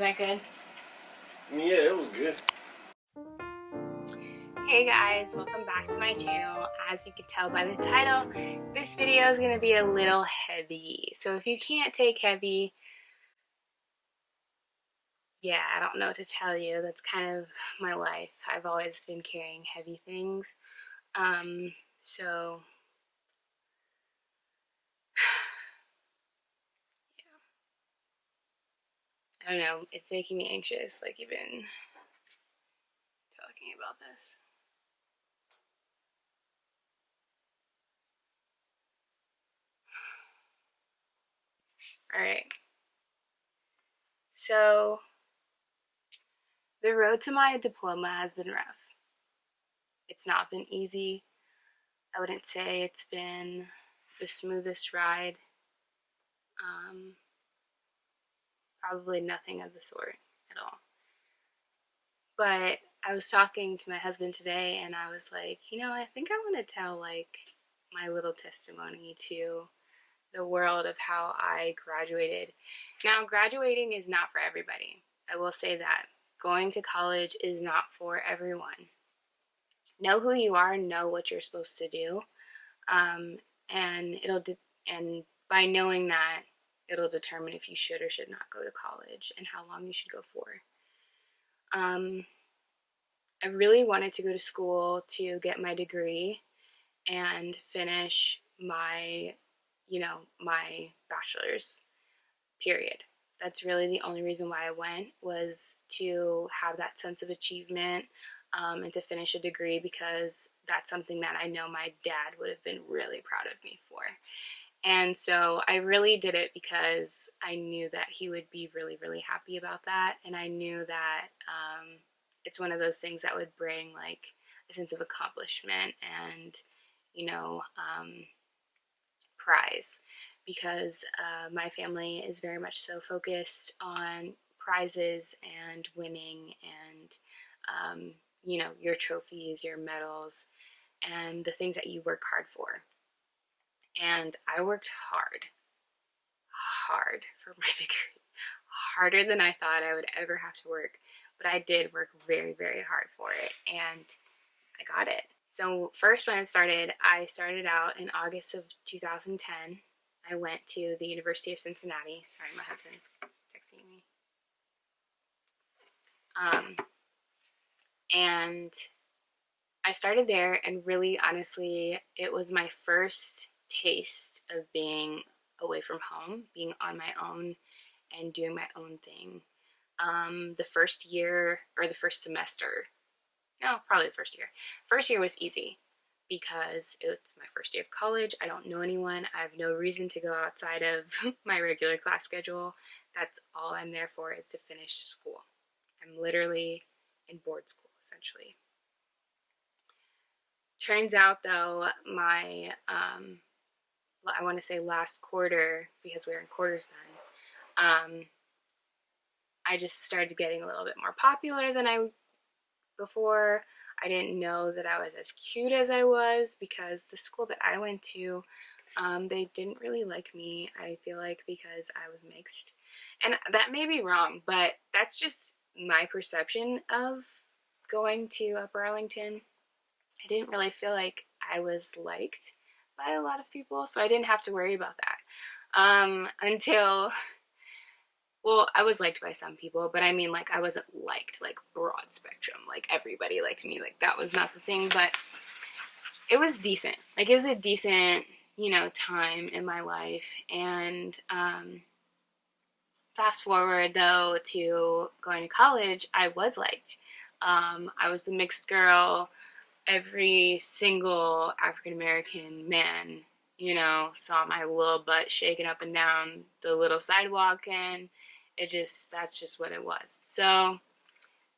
that good? Yeah, it was good. Hey guys, welcome back to my channel. As you can tell by the title, this video is going to be a little heavy. So if you can't take heavy, yeah, I don't know what to tell you. That's kind of my life. I've always been carrying heavy things. So I don't know, it's making me anxious, like even talking about this. Alright. So the road to my diploma has been rough. It's not been easy. I wouldn't say it's been the smoothest ride. Probably nothing of the sort at all. But I was talking to my husband today and I was like, you know, I think I want to tell like my little testimony to the world of how I graduated. Now, graduating is not for everybody. I will say that. Going to college is not for everyone. Know who you are, know what you're supposed to do. And by knowing that, it'll determine if you should or should not go to college and how long you should go for. I really wanted to go to school to get my degree and finish my, my bachelor's, period. That's really the only reason why I went, was to have that sense of achievement and to finish a degree, because that's something that I know my dad would have been really proud of me for. And so I really did it because I knew that he would be really, really happy about that. And I knew that it's one of those things that would bring like a sense of accomplishment and, prize, because my family is very much so focused on prizes and winning and, your trophies, your medals, and the things that you work hard for. And I worked hard for my degree, harder than I thought I would ever have to work, but I did work very, very hard for it, and I got it. So first, when I started out in August of 2010. I went to the University of Cincinnati. Sorry, my husband's texting me. And I started there, and really, honestly, it was my first taste of being away from home, being on my own and doing my own thing. The first year, or the first semester, no, probably the first year. First year was easy because it's my first year of college. I don't know anyone. I have no reason to go outside of my regular class schedule. That's all I'm there for, is to finish school. I'm literally in board school, essentially. Turns out, though, my, I want to say last quarter, because we were in quarters then, I just started getting a little bit more popular than before. I didn't know that I was as cute as I was, because the school that I went to, they didn't really like me, I feel like, because I was mixed. And that may be wrong, but that's just my perception of going to Upper Arlington. I didn't really feel like I was liked by a lot of people, so I didn't have to worry about that. Well, I was liked by some people, but I mean, like, I wasn't liked, like, broad spectrum. Like, everybody liked me. Like, that was not the thing, but it was decent. Like, it was a decent, time in my life. And fast forward, though, to going to college, I was liked. I was the mixed girl. Every single African-American man, saw my little butt shaking up and down the little sidewalk, and that's just what it was. So,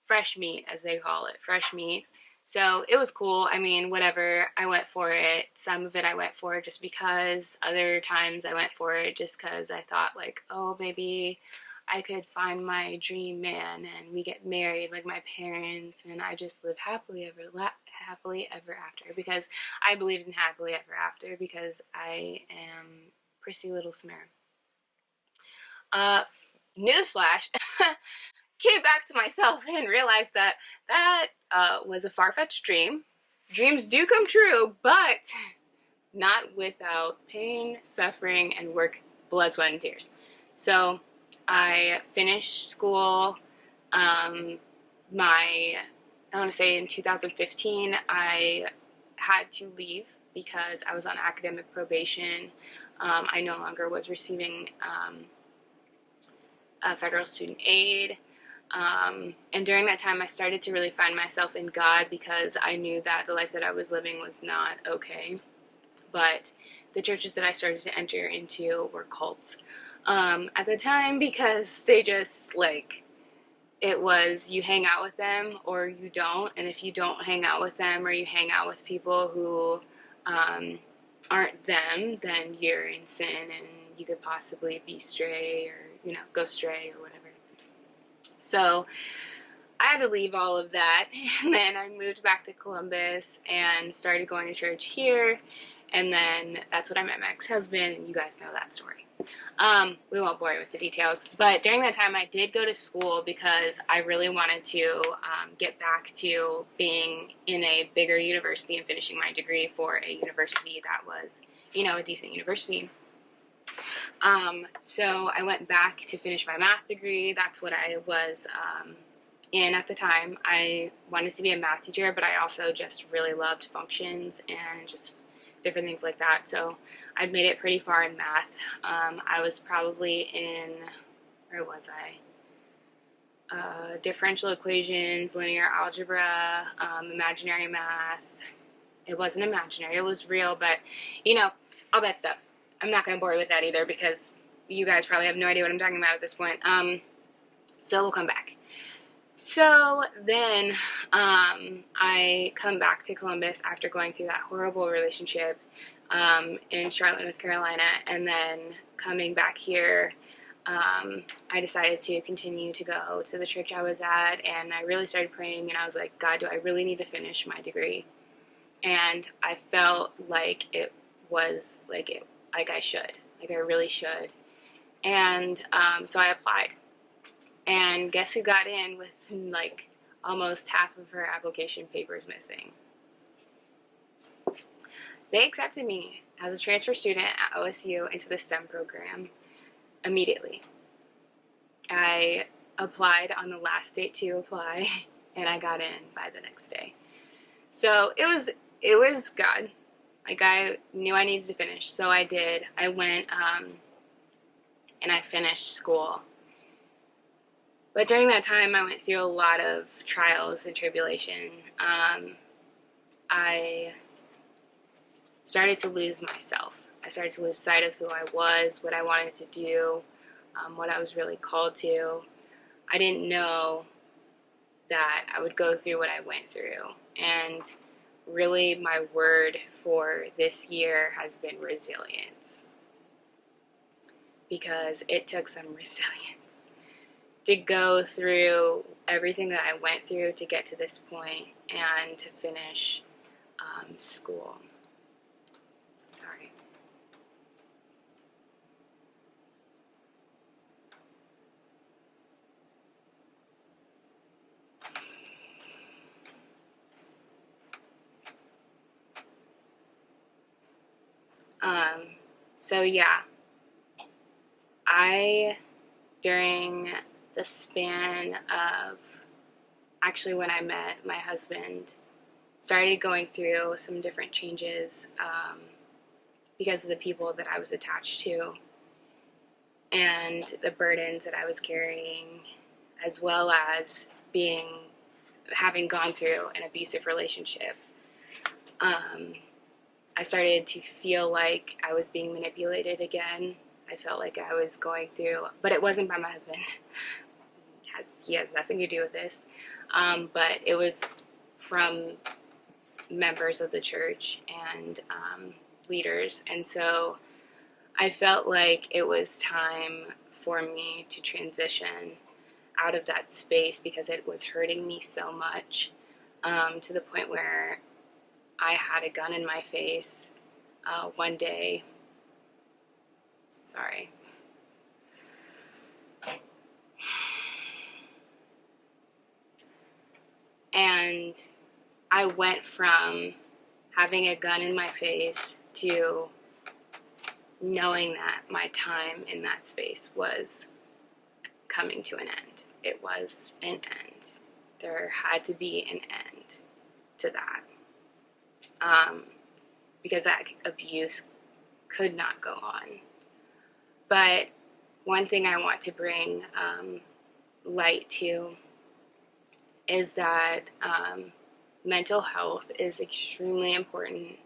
fresh meat, as they call it, fresh meat. So it was cool. I mean, whatever, I went for it. Some of it I went for just because. Other times I went for it just because I thought, like, oh, maybe I could find my dream man and we get married like my parents, and I just live happily ever after, because I believed in happily ever after, because I am prissy little Samara. Newsflash, came back to myself and realized that that was a far-fetched dream. Dreams do come true, but not without pain, suffering, and work, blood, sweat, and tears. So I finished school. I want to say in 2015, I had to leave because I was on academic probation. I no longer was receiving federal student aid. And during that time, I started to really find myself in God because I knew that the life that I was living was not okay. But the churches that I started to enter into were cults at the time, because they just, like, it was you hang out with them or you don't. And if you don't hang out with them, or you hang out with people who aren't them, then you're in sin and you could possibly be stray, or, you know, go stray or whatever. So I had to leave all of that, and then I moved back to Columbus and started going to church here, and then that's when I met my ex-husband, and you guys know that story. We won't bore you with the details, but during that time I did go to school because I really wanted to get back to being in a bigger university and finishing my degree for a university that was, you know, a decent university. So I went back to finish my math degree. That's what I was in at the time. I wanted to be a math teacher, but I also just really loved functions and just different things like that. So I've made it pretty far in math. I was probably in, where was I? Differential equations, linear algebra, imaginary math. It wasn't imaginary, it was real, but, you know, all that stuff. I'm not going to bore you with that either because you guys probably have no idea what I'm talking about at this point. So we'll come back. So then I come back to Columbus after going through that horrible relationship in Charlotte, North Carolina, and then coming back here, I decided to continue to go to the church I was at, and I really started praying, and I was like, God, do I really need to finish my degree? And I felt like it was like I should, like I really should. And so I applied. And guess who got in with like almost half of her application papers missing? They accepted me as a transfer student at OSU into the STEM program immediately. I applied on the last date to apply, and I got in by the next day. So it was God. Like, I knew I needed to finish, so I did. I went and I finished school. But during that time, I went through a lot of trials and tribulation. I started to lose myself. I started to lose sight of who I was, what I wanted to do, what I was really called to. I didn't know that I would go through what I went through. And really, my word for this year has been resilience. Because it took some resilience to go through everything that I went through to get to this point and to finish school. Sorry. So yeah, during the span of, actually when I met my husband, started going through some different changes because of the people that I was attached to and the burdens that I was carrying, as well as having gone through an abusive relationship. I started to feel like I was being manipulated again. I felt like I was going through, but it wasn't by my husband. He has nothing to do with this. But it was from members of the church and leaders. And so I felt like it was time for me to transition out of that space because it was hurting me so much, to the point where I had a gun in my face one day. Sorry. And I went from having a gun in my face to knowing that my time in that space was coming to an end. It was an end. There had to be an end to that. Because that abuse could not go on. But one thing I want to bring light to is that mental health is extremely important.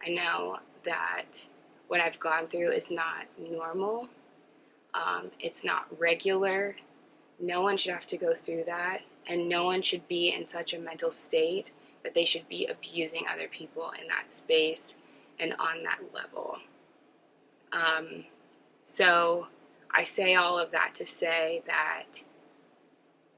I know that what I've gone through is not normal. It's not regular. No one should have to go through that, and no one should be in such a mental state that they should be abusing other people in that space and on that level. So I say all of that to say that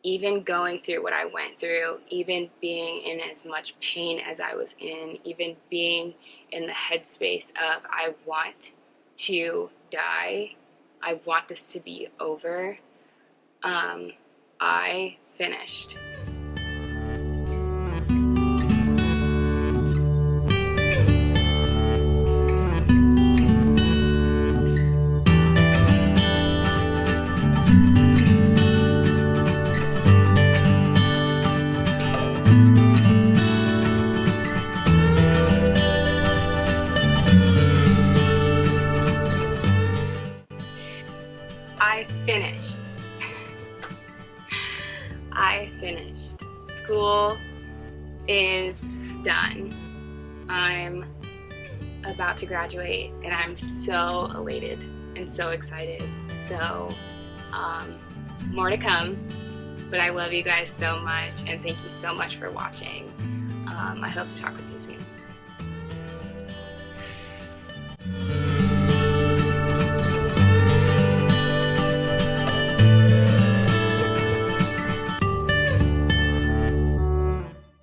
even going through what I went through, even being in as much pain as I was in, even being in the headspace of I want to die, I want this to be over, I finished. I finished. I finished. School is done. I'm about to graduate, and I'm so elated and so excited. So, more to come. But I love you guys so much, and thank you so much for watching. I hope to talk with you soon.